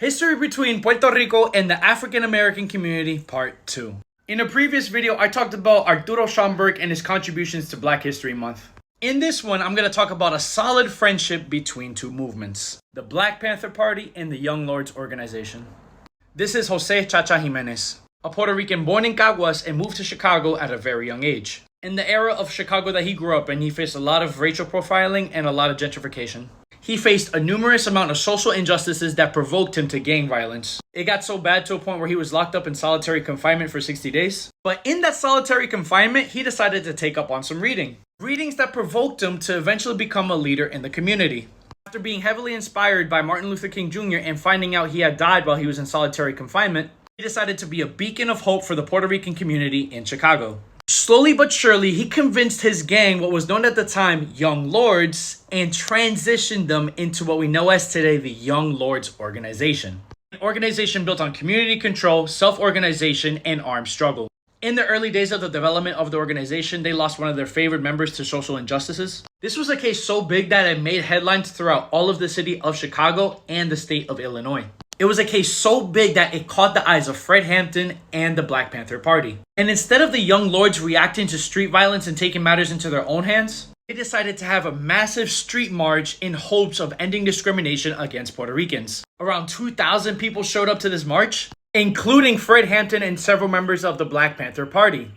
History between Puerto Rico and the African American community, Part 2. In a previous video, I talked about Arturo Schomburg and his contributions to Black History Month. In this one, I'm going to talk about a solid friendship between two movements, the Black Panther Party and the Young Lords Organization. This is José Chacha Jiménez, a Puerto Rican born in Caguas and moved to Chicago at a very young age. In the era of Chicago that he grew up in, he faced a lot of racial profiling and a lot of gentrification. He faced a numerous amount of social injustices that provoked him to gang violence. It got so bad to a point where he was locked up in solitary confinement for 60 days. But in that solitary confinement, he decided to take up on some reading. Readings that provoked him to eventually become a leader in the community. After being heavily inspired by Martin Luther King Jr. and finding out he had died while he was in solitary confinement, he decided to be a beacon of hope for the Puerto Rican community in Chicago. Slowly but surely, he convinced his gang, what was known at the time Young Lords, and transitioned them into what we know as today the Young Lords Organization. An organization built on community control, self-organization, and armed struggle. In the early days of the development of the organization, they lost one of their favorite members to social injustices. This was a case so big that it made headlines throughout all of the city of Chicago and the state of Illinois. It was a case so big that it caught the eyes of Fred Hampton and the Black Panther Party. And instead of the Young Lords reacting to street violence and taking matters into their own hands, they decided to have a massive street march in hopes of ending discrimination against Puerto Ricans. Around 2,000 people showed up to this march, including Fred Hampton and several members of the Black Panther Party.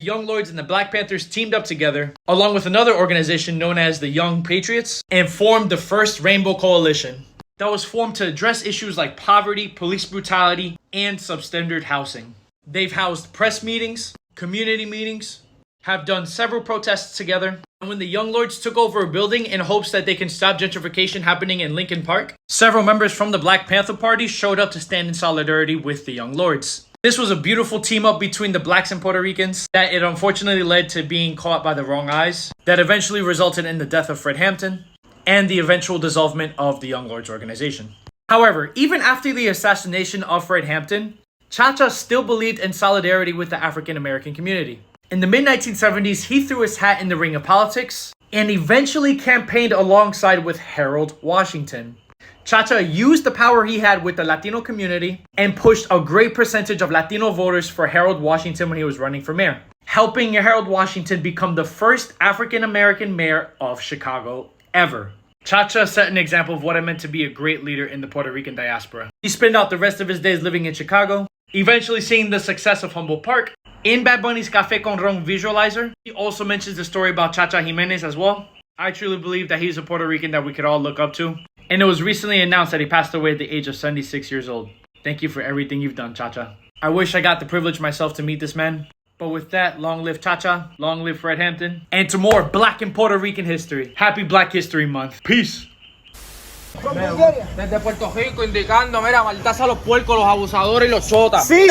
Young Lords and the Black Panthers teamed up together, along with another organization known as the Young Patriots, and formed the first Rainbow Coalition that was formed to address issues like poverty, police brutality, and substandard housing. They've housed press meetings, community meetings, have done several protests together, and when the Young Lords took over a building in hopes that they can stop gentrification happening in Lincoln Park, several members from the Black Panther Party showed up to stand in solidarity with the Young Lords. This was a beautiful team up between the blacks and Puerto Ricans that it unfortunately led to being caught by the wrong eyes that eventually resulted in the death of Fred Hampton and the eventual dissolvement of the Young Lords Organization. However, even after the assassination of Fred Hampton, Chacha still believed in solidarity with the African American community. In the mid-1970s, he threw his hat in the ring of politics and eventually campaigned alongside with Harold Washington. Chacha used the power he had with the Latino community and pushed a great percentage of Latino voters for Harold Washington when he was running for mayor, helping Harold Washington become the first African-American mayor of Chicago ever. Chacha set an example of what it meant to be a great leader in the Puerto Rican diaspora. He spent out the rest of his days living in Chicago, eventually seeing the success of Humboldt Park. In Bad Bunny's Café con Ron visualizer, he also mentions the story about Chacha Jiménez as well. I truly believe that he's a Puerto Rican that we could all look up to. And it was recently announced that he passed away at the age of 76 years old. Thank you for everything you've done, Chacha. I wish I got the privilege myself to meet this man. But with that, long live Chacha, long live Fred Hampton, and to more Black and Puerto Rican history. Happy Black History Month. Peace. Desde Puerto Rico indicando, mira, malditas a los puercos, los abusadores y los chotas. Sí.